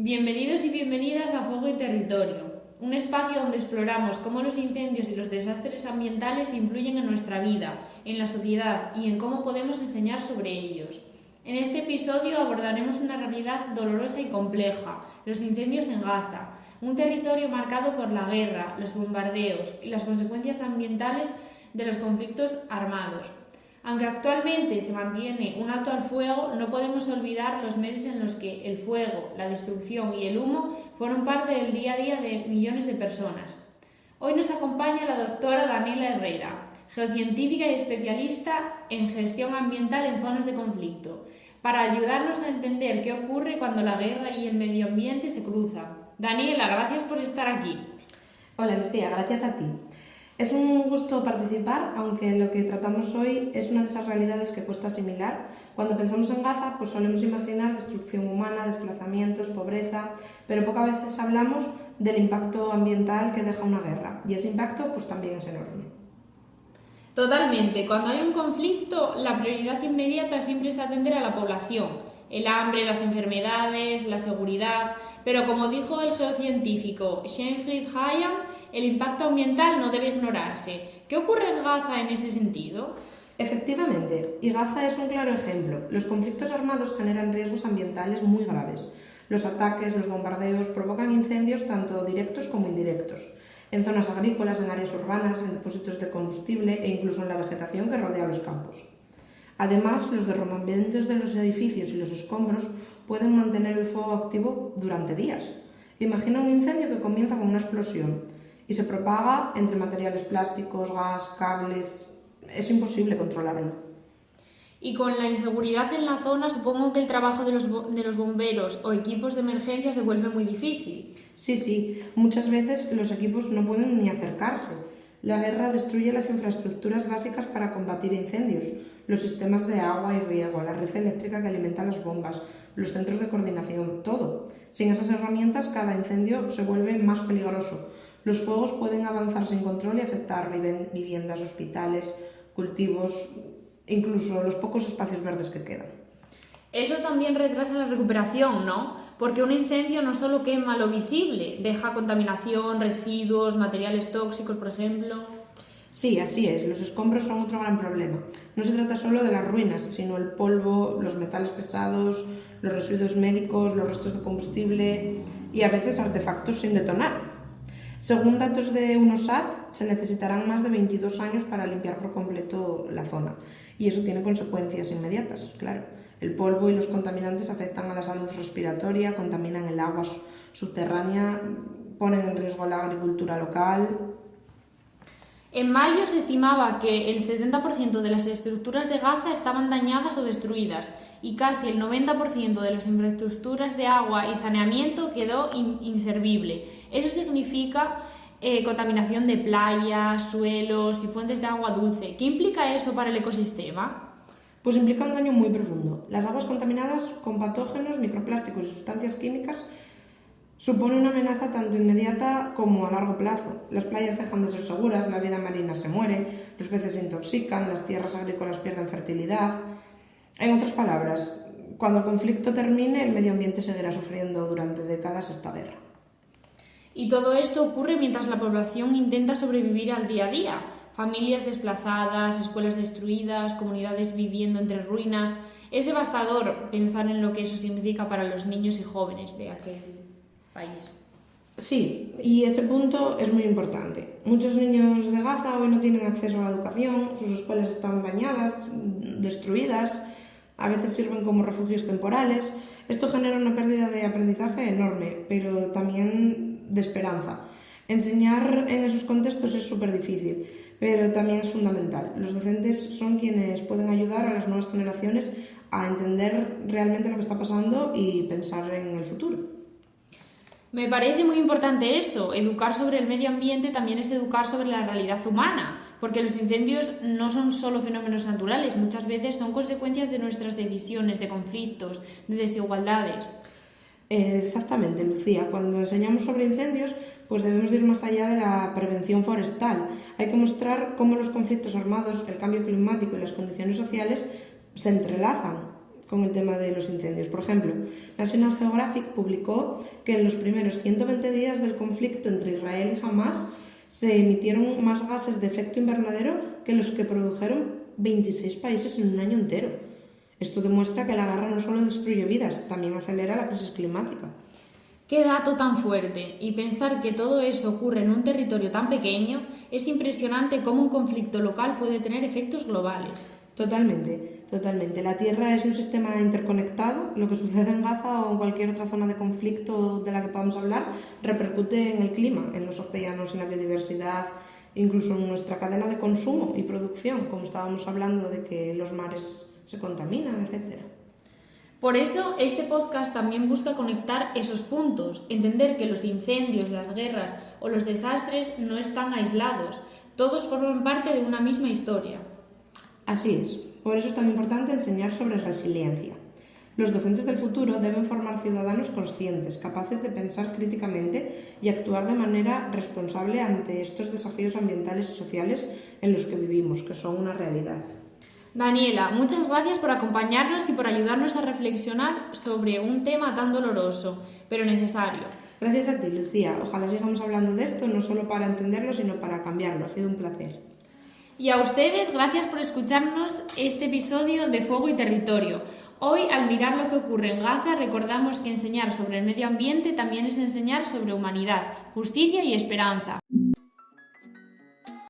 Bienvenidos y bienvenidas a Fuego y Territorio, un espacio donde exploramos cómo los incendios y los desastres ambientales influyen en nuestra vida, en la sociedad y en cómo podemos enseñar sobre ellos. En este episodio abordaremos una realidad dolorosa y compleja, los incendios en Gaza, un territorio marcado por la guerra, los bombardeos y las consecuencias ambientales de los conflictos armados. Aunque actualmente se mantiene un alto al fuego, no podemos olvidar los meses en los que el fuego, la destrucción y el humo fueron parte del día a día de millones de personas. Hoy nos acompaña la doctora Daniela Herrera, geocientífica y especialista en gestión ambiental en zonas de conflicto, para ayudarnos a entender qué ocurre cuando la guerra y el medio ambiente se cruzan. Daniela, gracias por estar aquí. Hola Lucía, gracias a ti. Es un gusto participar, aunque lo que tratamos hoy es una de esas realidades que cuesta asimilar. Cuando pensamos en Gaza, pues solemos imaginar destrucción humana, desplazamientos, pobreza, pero pocas veces hablamos del impacto ambiental que deja una guerra, y ese impacto pues también es enorme. Totalmente. Cuando hay un conflicto, la prioridad inmediata siempre es atender a la población, el hambre, las enfermedades, la seguridad, pero como dijo el geocientífico Siegfried Hayek, el impacto ambiental no debe ignorarse. ¿Qué ocurre en Gaza en ese sentido? Efectivamente, y Gaza es un claro ejemplo. Los conflictos armados generan riesgos ambientales muy graves. Los ataques, los bombardeos provocan incendios tanto directos como indirectos, en zonas agrícolas, en áreas urbanas, en depósitos de combustible e incluso en la vegetación que rodea los campos. Además, los derrumbamientos de los edificios y los escombros pueden mantener el fuego activo durante días. Imagina un incendio que comienza con una explosión y se propaga entre materiales plásticos, gas, cables. Es imposible controlarlo. Y con la inseguridad en la zona, supongo que el trabajo de los bomberos o equipos de emergencia se vuelve muy difícil. Sí, muchas veces los equipos no pueden ni acercarse. La guerra destruye las infraestructuras básicas para combatir incendios, los sistemas de agua y riego, la red eléctrica que alimenta las bombas, los centros de coordinación, todo. Sin esas herramientas, cada incendio se vuelve más peligroso. Los fuegos pueden avanzar sin control y afectar viviendas, hospitales, cultivos, incluso los pocos espacios verdes que quedan. Eso también retrasa la recuperación, ¿no? Porque un incendio no solo quema lo visible, deja contaminación, residuos, materiales tóxicos, por ejemplo. Sí, así es. Los escombros son otro gran problema. No se trata solo de las ruinas, sino el polvo, los metales pesados, los residuos médicos, los restos de combustible y a veces artefactos sin detonar. Según datos de UNOSAT, se necesitarán más de 22 años para limpiar por completo la zona. Y eso tiene consecuencias inmediatas, claro. El polvo y los contaminantes afectan a la salud respiratoria, contaminan el agua subterránea, ponen en riesgo a la agricultura local. En mayo se estimaba que el 70% de las estructuras de Gaza estaban dañadas o destruidas y casi el 90% de las infraestructuras de agua y saneamiento quedó inservible. Eso significa contaminación de playas, suelos y fuentes de agua dulce. ¿Qué implica eso para el ecosistema? Pues implica un daño muy profundo. Las aguas contaminadas con patógenos, microplásticos y sustancias químicas supone una amenaza tanto inmediata como a largo plazo. Las playas dejan de ser seguras, la vida marina se muere, los peces se intoxican, las tierras agrícolas pierden fertilidad. En otras palabras, cuando el conflicto termine, el medio ambiente seguirá sufriendo durante décadas esta guerra. Y todo esto ocurre mientras la población intenta sobrevivir al día a día. Familias desplazadas, escuelas destruidas, comunidades viviendo entre ruinas. Es devastador pensar en lo que eso significa para los niños y jóvenes de aquel país. Sí, y ese punto es muy importante. Muchos niños de Gaza hoy no tienen acceso a la educación, sus escuelas están dañadas, destruidas, a veces sirven como refugios temporales. Esto genera una pérdida de aprendizaje enorme, pero también de esperanza. Enseñar en esos contextos es súper difícil, pero también es fundamental. Los docentes son quienes pueden ayudar a las nuevas generaciones a entender realmente lo que está pasando y pensar en el futuro. Me parece muy importante eso. Educar sobre el medio ambiente también es educar sobre la realidad humana, porque los incendios no son solo fenómenos naturales, muchas veces son consecuencias de nuestras decisiones, de conflictos, de desigualdades. Exactamente, Lucía. Cuando enseñamos sobre incendios, pues debemos ir más allá de la prevención forestal. Hay que mostrar cómo los conflictos armados, el cambio climático y las condiciones sociales se entrelazan con el tema de los incendios. Por ejemplo, National Geographic publicó que en los primeros 120 días del conflicto entre Israel y Hamas se emitieron más gases de efecto invernadero que los que produjeron 26 países en un año entero. Esto demuestra que la guerra no solo destruye vidas, también acelera la crisis climática. ¡Qué dato tan fuerte! Y pensar que todo eso ocurre en un territorio tan pequeño, es impresionante cómo un conflicto local puede tener efectos globales. Totalmente. La Tierra es un sistema interconectado. Lo que sucede en Gaza o en cualquier otra zona de conflicto de la que podamos hablar repercute en el clima, en los océanos, en la biodiversidad, incluso en nuestra cadena de consumo y producción, como estábamos hablando de que los mares se contaminan, etc. Por eso, este podcast también busca conectar esos puntos, entender que los incendios, las guerras o los desastres no están aislados, todos forman parte de una misma historia. Así es, por eso es tan importante enseñar sobre resiliencia. Los docentes del futuro deben formar ciudadanos conscientes, capaces de pensar críticamente y actuar de manera responsable ante estos desafíos ambientales y sociales en los que vivimos, que son una realidad. Daniela, muchas gracias por acompañarnos y por ayudarnos a reflexionar sobre un tema tan doloroso, pero necesario. Gracias a ti, Lucía. Ojalá sigamos hablando de esto, no solo para entenderlo, sino para cambiarlo. Ha sido un placer. Y a ustedes, gracias por escucharnos este episodio de Fuego y Territorio. Hoy, al mirar lo que ocurre en Gaza, recordamos que enseñar sobre el medio ambiente también es enseñar sobre humanidad, justicia y esperanza.